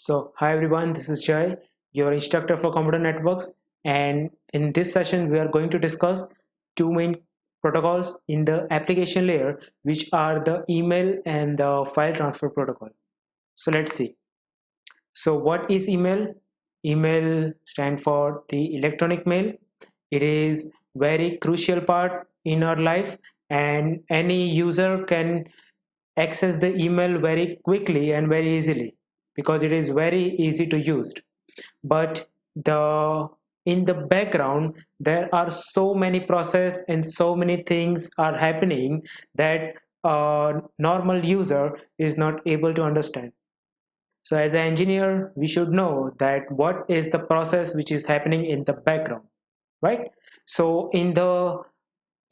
So, hi everyone, this is Jay, your instructor for computer networks, and in this session, we are going to discuss two main protocols in the application layer, which are the email and the file transfer protocol. So, let's see. So, what is email? Email stands for the electronic mail. It is very crucial part in our life, and any user can access the email very quickly and very easily because it is very easy to use. But the in the background there are so many process and so many things are happening that a normal user is not able to understand. So as an engineer we should know that what is the process which is happening in the background, right? So in the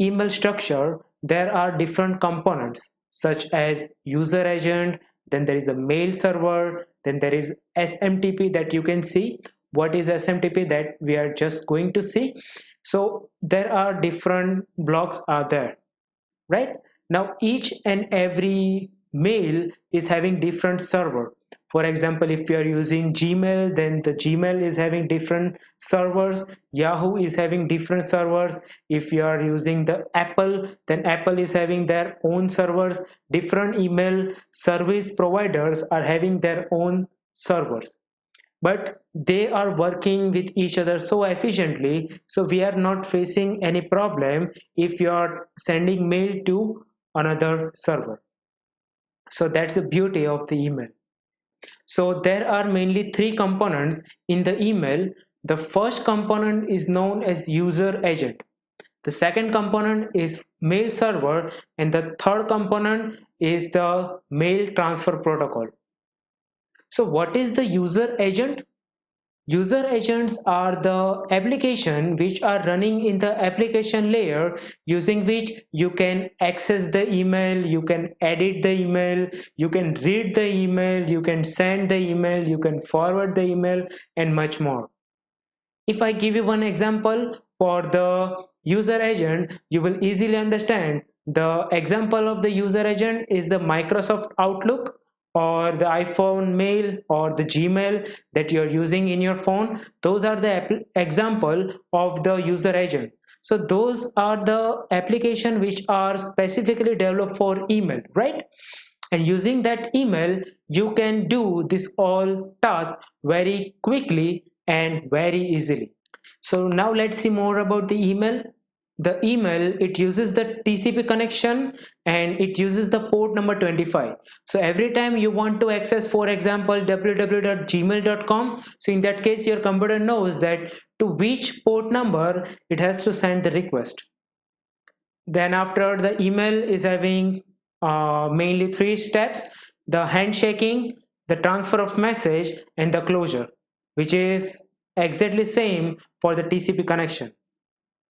email structure there are different components such as user agent, then there is a mail server, then there is SMTP that you can see. What is SMTP that we are just going to see? So there are different blocks are there, right? Now each and every mail is having different server. For example, if you are using Gmail, then the Gmail is having different servers. Yahoo is having different servers. If you are using the Apple, then Apple is having their own servers. Different email service providers are having their own servers, but they are working with each other so efficiently, so we are not facing any problem if you are sending mail to another server. So that's the beauty of the email. So there are mainly three components in the email. The first component is known as user agent, the second component is mail server, and the third component is the mail transfer protocol. So what is the user agent? User agents are the application which are running in the application layer, using which you can access the email, you can edit the email, you can read the email, you can send the email, you can forward the email, and much more. If I give you one example for the user agent, you will easily understand. The example of the user agent is the Microsoft Outlook or the iPhone mail or the Gmail that you're using in your phone. Those are the example of the user agent. So those are the application which are specifically developed for email, right? And using that email you can do this all task very quickly and very easily. So now let's see more about the email. The email, it uses the TCP connection and it uses the port number 25. So every time you want to access, for example, www.gmail.com, so in that case your computer knows that to which port number it has to send the request. Then after, the email is having mainly three steps: the handshaking, the transfer of message, and the closure, which is exactly same for the TCP connection.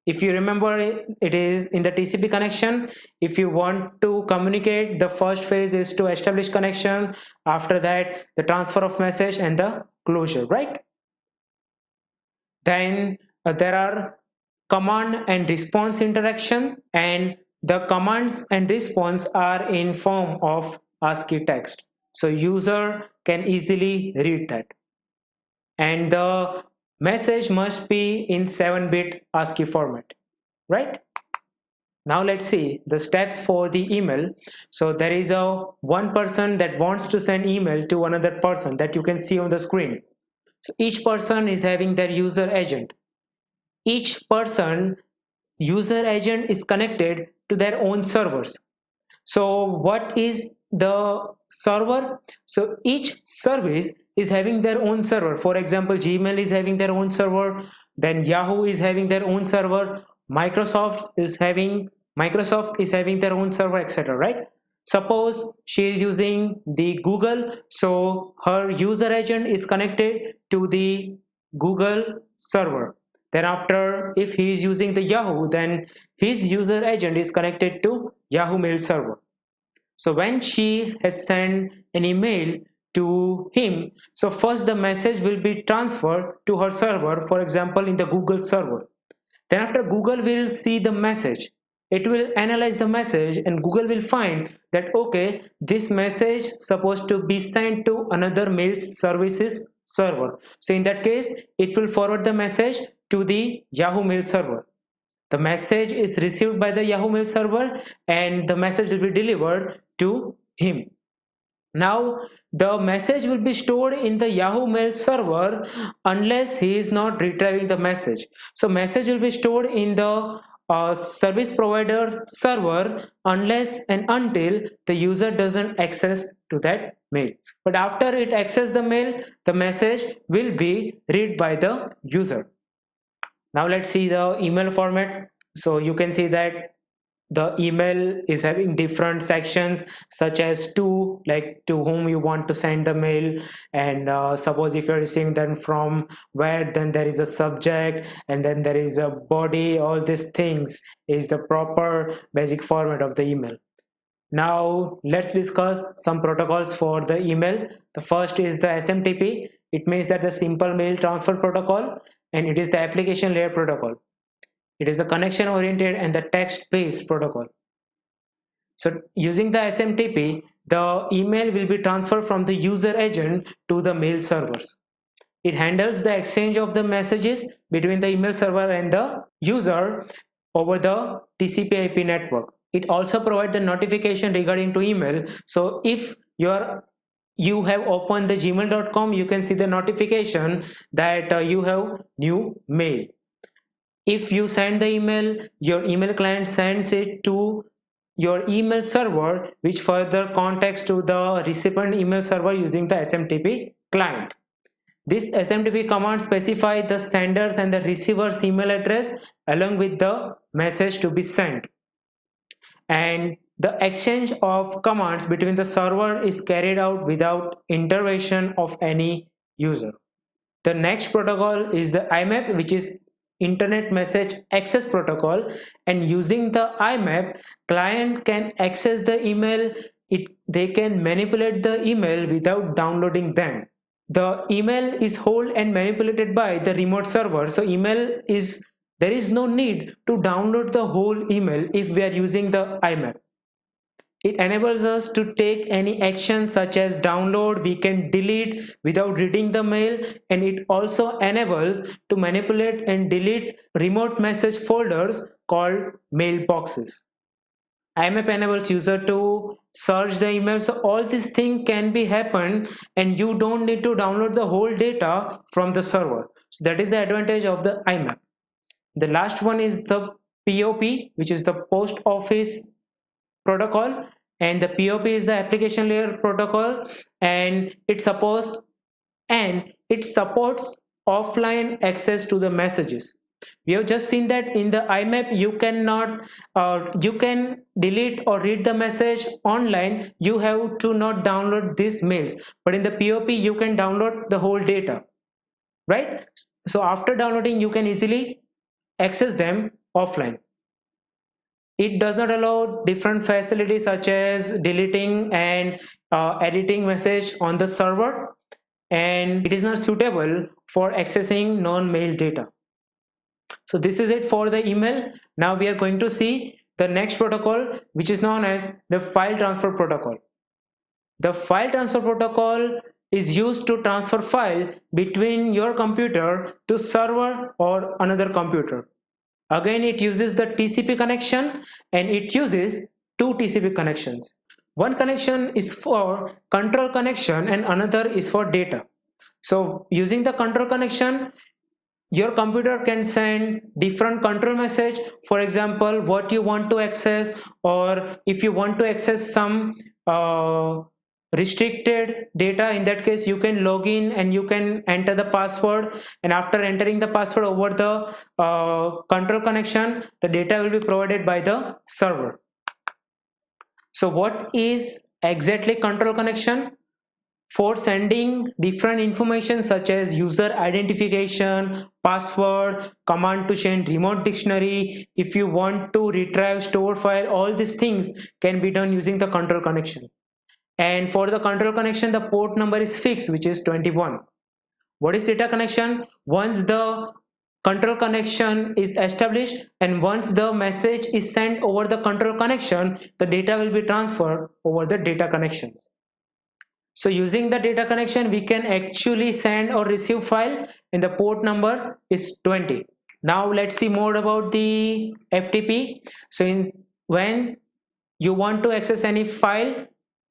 If you remember, it is in the TCP connection. If you want to communicate, the first phase is to establish connection. After that, the transfer of message and the closure, right? Then there are command and response interaction, and the commands and response are in form of ASCII text, so user can easily read that. And the message must be in 7-bit ASCII format, right? Now let's see the steps for the email. So there is a one person that wants to send email to another person that you can see on the screen. So each person is having their user agent. Each person user agent is connected to their own servers. So what is the server? So each service is having their own server. For example, Gmail is having their own server, then Yahoo is having their own server, Microsoft is having their own server, etc., right? Suppose she is using the Google, so her user agent is connected to the Google server. Then after, if he is using the Yahoo, then his user agent is connected to Yahoo mail server. So when she has sent an email to him, so first the message will be transferred to her server, for example in the Google server. Then after, Google will see the message, it will analyze the message and Google will find that okay, this message supposed to be sent to another mail services server. So in that case, it will forward the message to the Yahoo Mail server. The message is received by the Yahoo Mail server and the message will be delivered to him. Now the message will be stored in the Yahoo Mail server unless he is not retrieving the message. So message will be stored in the service provider server unless and until the user doesn't access to that mail. But after it access the mail, the message will be read by the user. Now let's see the email format. So you can see that the email is having different sections such as to, like to whom you want to send the mail, and suppose if you're receiving them from where, then there is a subject and then there is a body. All these things is the proper basic format of the email. Now let's discuss some protocols for the email. The first is the SMTP. It means that the simple mail transfer protocol, and it is the application layer protocol. It is a connection oriented and the text based protocol. So using the SMTP, the email will be transferred from the user agent to the mail servers. It handles the exchange of the messages between the email server and the user over the TCP/IP network. It also provides the notification regarding to email. So if you have opened the gmail.com, you can see the notification that you have new mail. If you send the email, your email client sends it to your email server, which further contacts to the recipient email server using the SMTP client. This SMTP command specifies the sender's and the receiver's email address along with the message to be sent. And the exchange of commands between the server is carried out without intervention of any user. The next protocol is the IMAP, which is Internet Message Access Protocol, and using the IMAP, client can access the email. They can manipulate the email without downloading them. The email is held and manipulated by the remote server. So there is no need to download the whole email if we are using the IMAP. It enables us to take any action such as download, we can delete without reading the mail, and it also enables to manipulate and delete remote message folders called mailboxes. IMAP enables user to search the email, so all these things can be happen and you don't need to download the whole data from the server. So that is the advantage of the IMAP. The last one is the POP, which is the post office protocol, and the POP is the application layer protocol, and it supports offline access to the messages. We have just seen that in the IMAP you can delete or read the message online, you have to not download these mails, but in the POP you can download the whole data, right? So after downloading you can easily access them offline. It does not allow different facilities such as deleting and editing message on the server, and it is not suitable for accessing non-mail data. So this is it for the email. Now we are going to see the next protocol, which is known as the file transfer protocol. The file transfer protocol is used to transfer file between your computer to server or another computer. Again, it uses the TCP connection, and it uses two TCP connections. One connection is for control connection and another is for data. So using the control connection, your computer can send different control message, for example what you want to access, or if you want to access some restricted data, in that case you can log in and you can enter the password, and after entering the password over the control connection, the data will be provided by the server. So what is exactly control connection? For sending different information such as user identification, password, command to change remote dictionary, if you want to retrieve store file, all these things can be done using the control connection. And for the control connection, the port number is fixed, which is 21. What is data connection? Once the control connection is established, and once the message is sent over the control connection, the data will be transferred over the data connections. So using the data connection, we can actually send or receive file, and the port number is 20. Now let's see more about the FTP. So when you want to access any file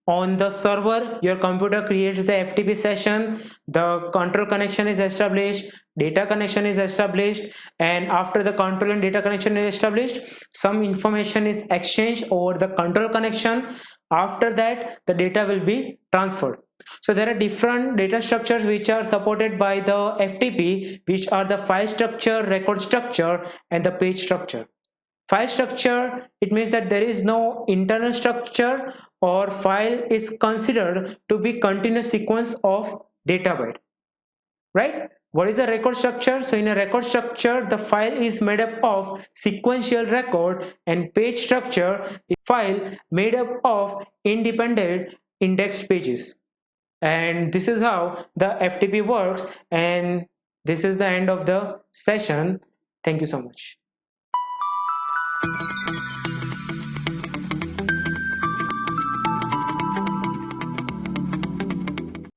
on the server, your computer creates the FTP session, the control connection is established, data connection is established, and after the control and data connection is established, some information is exchanged over the control connection. After that, the data will be transferred. So there are different data structures which are supported by the FTP, which are the file structure, record structure, and the page structure. File structure, it means that there is no internal structure, or file is considered to be continuous sequence of data byte, right? What is a record structure? So in a record structure, the file is made up of sequential record, and page structure is file made up of independent indexed pages. And this is how the FTP works, and this is the end of the session. Thank you so much.